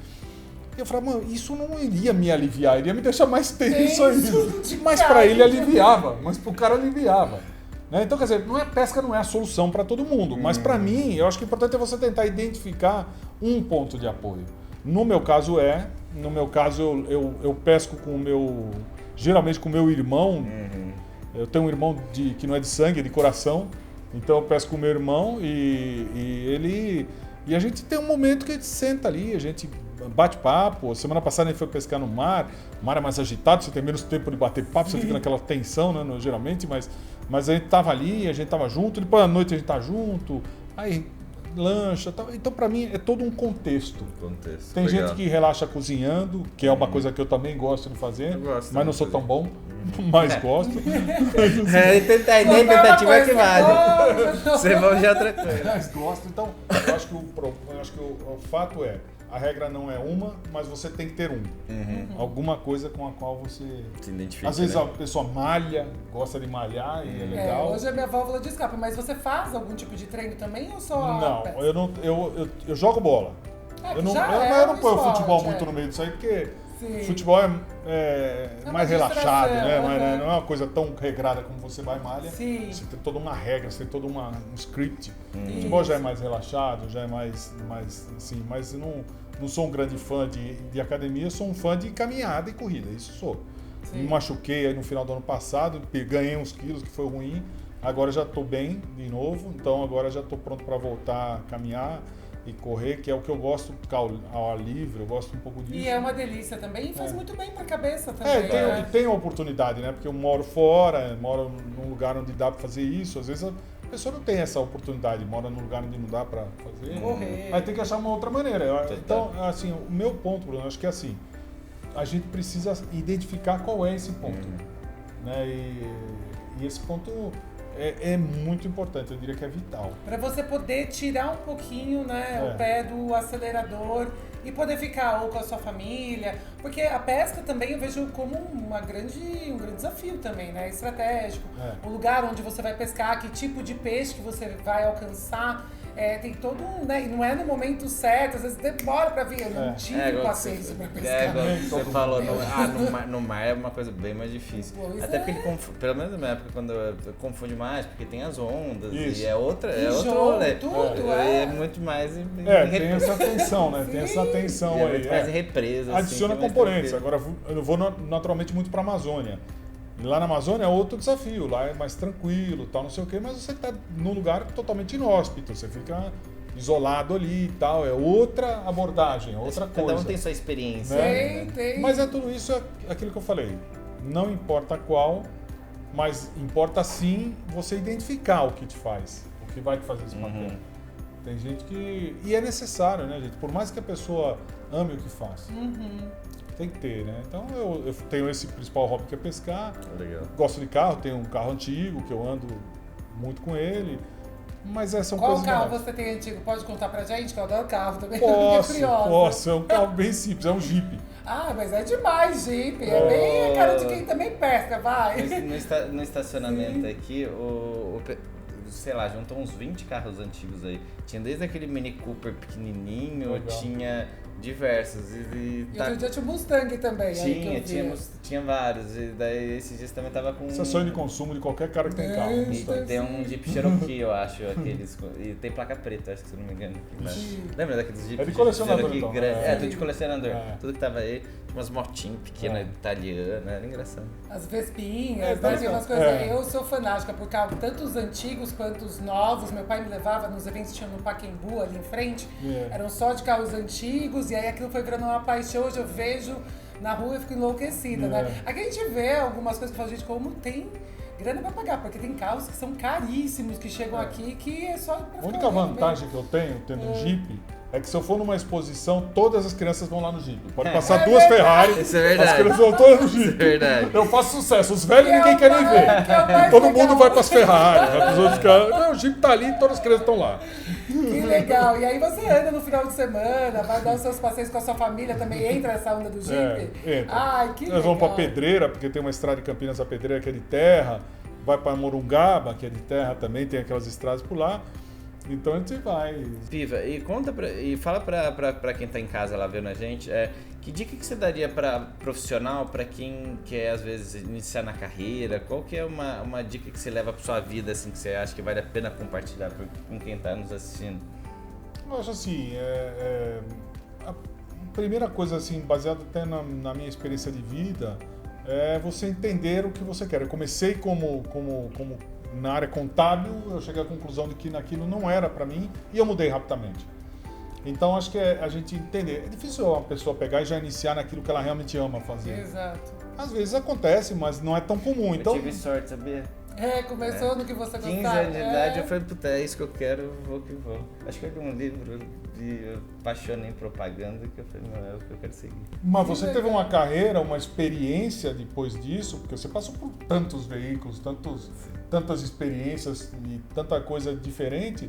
E eu falava, mano, isso não iria me aliviar, iria me deixar mais tenso ainda. Mas pra ele aliviava, mas pro cara aliviava. Né? Então, quer dizer, pesca não é a solução para todo mundo, mas para mim, eu acho que o importante é você tentar identificar um ponto de apoio. No meu caso eu pesco geralmente com o meu irmão. Eu tenho um irmão que não é de sangue, é de coração, então eu pesco com o meu irmão e a gente tem um momento que a gente senta ali, a gente bate papo. Semana passada a gente foi pescar no mar, o mar é mais agitado, você tem menos tempo de bater papo, você fica naquela tensão, né, geralmente, mas a gente tava ali, a gente tava junto, depois à noite a gente tá junto, aí lancha, tal. Então pra mim é todo um contexto. Tem legal. gente que relaxa cozinhando, que é uma coisa que eu também gosto de fazer, mas não sou tão bom, mas gosto. Nem tentativa é que vale. Você vai já outra coisa. Mas gosto, então eu acho que o fato é, a regra não é uma, mas você tem que ter alguma coisa com a qual você se identifica. Às vezes, né? a pessoa malha, gosta de malhar e é legal. Hoje é minha válvula de escape, mas você faz algum tipo de treino também ou só Não, pesca? eu jogo bola. Eu não ponho esporte, futebol muito no meio disso aí, porque Sim. futebol é mais relaxado, né? Uhum. Não é uma coisa tão regrada como você vai e malha. Sim. Você tem toda uma regra, você tem todo um script. O futebol já é mais relaxado, já é mais assim, mas eu não sou um grande fã de academia, sou um fã de caminhada e corrida, isso sou. Sim. Me machuquei aí no final do ano passado, ganhei uns quilos que foi ruim, agora já estou bem de novo, então agora já estou pronto para voltar a caminhar e correr, que é o que eu gosto, ficar ao ar livre, eu gosto um pouco disso. E é uma delícia também, e faz muito bem pra cabeça também. E tem a oportunidade, né? Porque eu moro fora, moro num lugar onde dá para fazer isso, às vezes a pessoa não tem essa oportunidade, mora num lugar onde não dá para fazer. Correr. Aí tem que achar uma outra maneira. Então, assim, o meu ponto, Bruno, acho que é assim, a gente precisa identificar qual é esse ponto. Né? E esse ponto é muito importante, eu diria que é vital. Pra você poder tirar um pouquinho, né, o pé do acelerador e poder ficar ou com a sua família, porque a pesca também eu vejo como um grande desafio também, né, estratégico. O lugar onde você vai pescar, que tipo de peixe que você vai alcançar, tem todo um, né, e não é no momento certo, às vezes demora pra vir, eu não tive paciência pra pescar. Você falou, no mar é uma coisa bem mais difícil. Até porque ele pelo menos na minha época, quando eu confundo mais, porque tem as ondas, e é outro rolê. É muito mais... tem essa tensão, né? Tem essa tensão aí. Muito mais em represa. Adiciona componentes. Agora, eu vou naturalmente muito pra Amazônia. E lá na Amazônia é outro desafio, lá é mais tranquilo, tal, não sei o quê, mas você está num lugar totalmente inóspito, você fica isolado ali e tal, é outra abordagem, outra coisa. Cada um tem sua experiência. Né? Tem. Mas tudo isso é aquilo que eu falei, não importa qual, mas importa sim você identificar o que te faz, o que vai te fazer esse papel. Tem gente que... E é necessário, né, gente? Por mais que a pessoa ame o que faz. Tem que ter, né? Então eu tenho esse principal hobby que é pescar. Legal. Gosto de carro, tenho um carro antigo que eu ando muito com ele. Mas são Qual coisas carro mais. você tem antigo? Pode contar pra gente? Que eu adoro carro também. Posso. É um carro bem simples, é um Jeep. Ah, mas é demais, Jeep. É bem a cara de quem também pesca, vai. No estacionamento aqui, sei lá, juntou uns 20 carros antigos aí. Tinha desde aquele Mini Cooper pequenininho, tinha diversos. E outro dia tinha o Mustang também. Tinha vários. E daí esses dias também tava com... Isso é sonho de consumo de qualquer cara que tem carro. E tem um Jeep Cherokee, eu acho, aqueles... E tem placa preta, acho que se não me engano. Lembra daqueles Jeep de colecionador, Cherokee então. grande? Tudo de colecionador. Tudo que tava aí. Tinha umas motinhas pequenas, italianas, era engraçado. As Vespinhas, umas coisas. Eu sou fanática por carro, tanto os antigos quanto os novos. Meu pai me levava nos eventos que tinha no Pacaembu, ali em frente. Eram só de carros antigos, e aí aquilo foi virando uma paixão. Hoje eu vejo na rua e fico enlouquecida, né? Aqui a gente vê algumas coisas que fala, gente, como tem grana pra pagar, porque tem carros que são caríssimos, que chegam aqui, que é só pra A única vantagem que eu tenho, tendo um Jeep, é que se eu for numa exposição, todas as crianças vão lá no Jeep. Pode passar duas Ferrari, isso é verdade. as crianças vão todas no Jeep. Isso é verdade. Eu faço sucesso, os velhos ninguém quer nem ver. Todo mundo vai pras Ferrari, as outras caras, não, o Jeep tá ali e todas as crianças estão lá. Que legal. E aí você anda no final de semana, vai dar os seus passeios com a sua família, também entra nessa onda do Jeep? Entra. Ai, que legal. Nós vamos pra Pedreira, porque tem uma estrada de Campinas, a Pedreira, que é de terra. Vai para Morungaba, que é de terra também, tem aquelas estradas por lá. Então a gente vai. Piva, e fala pra quem tá em casa lá vendo a gente, que dica que você daria para profissional, para quem quer às vezes iniciar na carreira? Qual que é uma dica que você leva pra sua vida, assim, que você acha que vale a pena compartilhar com quem tá nos assistindo? Eu acho assim, a primeira coisa assim, baseada até na minha experiência de vida, é você entender o que você quer. Eu comecei como na área contábil, eu cheguei à conclusão de que naquilo não era para mim e eu mudei rapidamente. Então acho que é a gente entender. É difícil uma pessoa pegar e já iniciar naquilo que ela realmente ama fazer. Exato. Às vezes acontece, mas não é tão comum. Então, eu tive sorte, sabia? Começou no que você gostava. 15 anos de idade, eu falei, puta, é isso que eu quero, vou que vou. Acho que eu li um livro de Paixão em Propaganda, que eu falei, não, é o que eu quero seguir. Mas você teve uma carreira, uma experiência depois disso, porque você passou por tantos veículos, tantas experiências e tanta coisa diferente.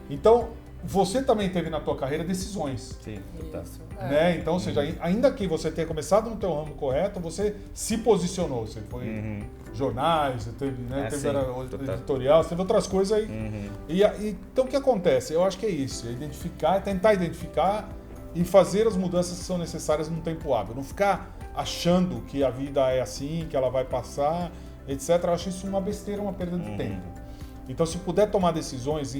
Então, você também teve na tua carreira decisões. Sim, total. Né? Então, ou seja, ainda que você tenha começado no teu ramo correto, você se posicionou. Você foi jornais, você teve, né, teve editorial, você teve outras coisas aí. Então, o que acontece? Eu acho que é isso, é identificar, é tentar identificar e fazer as mudanças que são necessárias num tempo hábil. Não ficar achando que a vida é assim, que ela vai passar, etc. Eu acho isso uma besteira, uma perda de tempo. Então, se puder tomar decisões,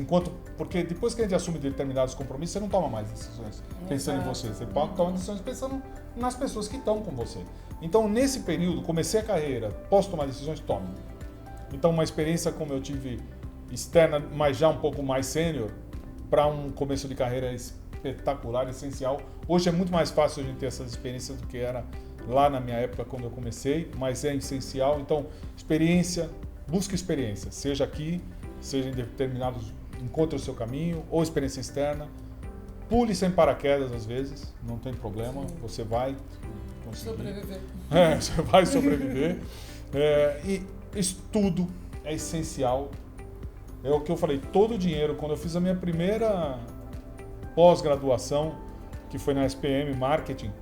porque depois que a gente assume determinados compromissos, você não toma mais decisões pensando em você. Você toma decisões pensando nas pessoas que estão com você. Então, nesse período, comecei a carreira, posso tomar decisões? Tome. Então, uma experiência como eu tive externa, mas já um pouco mais sênior, para um começo de carreira é espetacular, essencial. Hoje é muito mais fácil a gente ter essas experiências do que era lá na minha época, quando eu comecei, mas é essencial. Então, busque experiência, seja aqui, seja em determinados, encontre o seu caminho, ou experiência externa. Pule sem paraquedas às vezes, não tem problema, você vai conseguir. Sobreviver. Você vai sobreviver. E estudo é essencial. É o que eu falei, todo o dinheiro, quando eu fiz a minha primeira pós-graduação, que foi na SPM Marketing,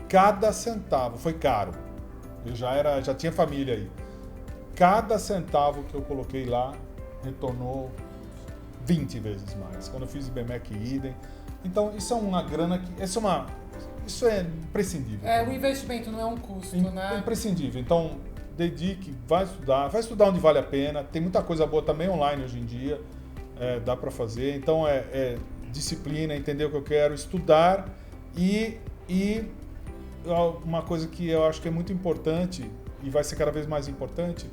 cada centavo foi caro. Eu já tinha família aí. Cada centavo que eu coloquei lá retornou 20 vezes mais. Quando eu fiz IBMEC idem. Então, isso é uma grana que... Isso é imprescindível. O investimento não é um custo, né? É imprescindível. Então, dedique, vai estudar onde vale a pena. Tem muita coisa boa também online hoje em dia. Dá para fazer. Então, disciplina, entender o que eu quero, estudar e uma coisa que eu acho que é muito importante e vai ser cada vez mais importante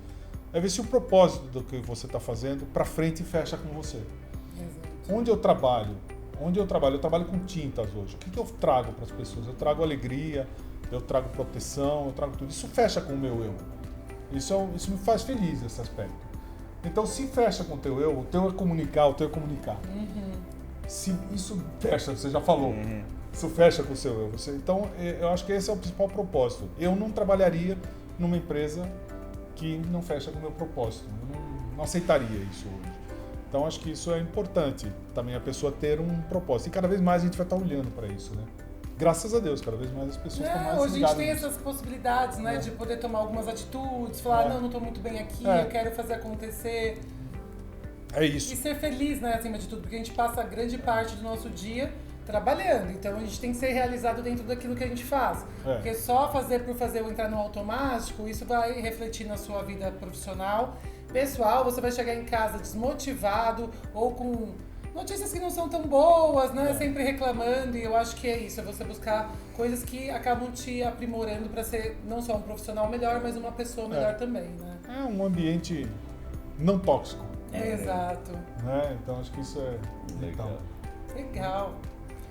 é ver se o propósito do que você está fazendo para frente fecha com você. Exato. Onde eu trabalho? Eu trabalho com tintas hoje. O que eu trago para as pessoas? Eu trago alegria, eu trago proteção, eu trago tudo. Isso fecha com o meu eu. Isso me faz feliz, esse aspecto. Então, se fecha com o teu eu, o teu é comunicar, o teu é comunicar. Se isso fecha, você já falou, isso fecha com o seu eu. Então, eu acho que esse é o principal propósito. Eu não trabalharia numa empresa que não fecha com o meu propósito. Eu não aceitaria isso hoje. Então, acho que isso é importante, também a pessoa ter um propósito. E cada vez mais a gente vai estar olhando para isso, né? graças a Deus, cada vez mais as pessoas estão mais hoje a gente ligadas tem nisso. essas possibilidades, né? De poder tomar algumas atitudes, falar, não tô muito bem aqui, eu quero fazer acontecer. É isso. E ser feliz, né, acima de tudo, porque a gente passa grande parte do nosso dia trabalhando, então a gente tem que ser realizado dentro daquilo que a gente faz. Porque só fazer por fazer ou entrar no automático, isso vai refletir na sua vida profissional, pessoal, você vai chegar em casa desmotivado ou com notícias que não são tão boas, né, sempre reclamando, e eu acho que é isso, é você buscar coisas que acabam te aprimorando para ser não só um profissional melhor, mas uma pessoa melhor também, né? É um ambiente não tóxico. Exato. Né? Então acho que isso é Legal. Legal.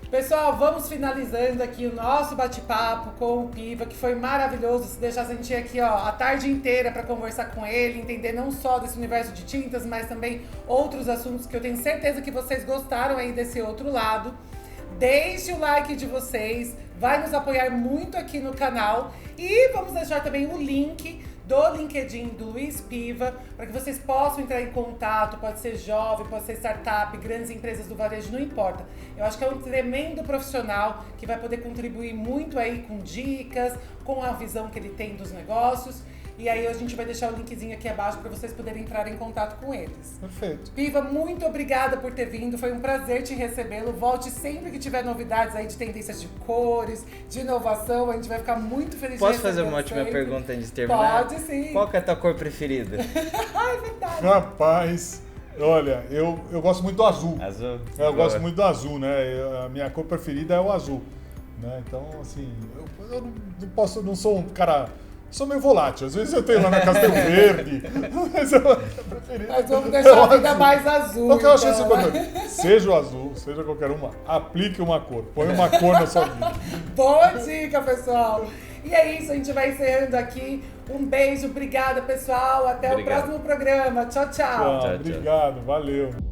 Pessoal, vamos finalizando aqui o nosso bate-papo com o Piva, que foi maravilhoso. Se deixar a gente aqui a tarde inteira para conversar com ele, entender não só desse universo de tintas, mas também outros assuntos que eu tenho certeza que vocês gostaram aí desse outro lado. Deixe o like de vocês, vai nos apoiar muito aqui no canal e vamos deixar também o link do LinkedIn do Luiz Piva, para que vocês possam entrar em contato, pode ser jovem, pode ser startup, grandes empresas do varejo, não importa. Eu acho que é um tremendo profissional que vai poder contribuir muito aí com dicas, com a visão que ele tem dos negócios. E aí a gente vai deixar o linkzinho aqui abaixo para vocês poderem entrar em contato com eles. Perfeito. Piva, muito obrigada por ter vindo, foi um prazer te recebê-lo. Volte sempre que tiver novidades aí de tendências de cores, de inovação, a gente vai ficar muito feliz de Posso recebê-lo fazer uma última sempre. pergunta antes de terminar? Pode sim. Qual que é a tua cor preferida? Ah, é verdade. Rapaz, olha, eu gosto muito do azul. Azul? Eu gosto muito do azul, né? A minha cor preferida é o azul. Né? Então, assim, eu não sou um cara... Sou meio volátil, às vezes eu tenho lá na casa tenho verde, mas eu preferi. Nós vamos deixar a vida mais azul. Porque eu acho então, assim, seja o azul, seja qualquer uma, aplique uma cor, põe uma cor na sua vida. Boa dica, pessoal. E é isso, a gente vai encerrando aqui. Um beijo, obrigada, pessoal. Até o próximo programa. Tchau, tchau. Obrigado, valeu.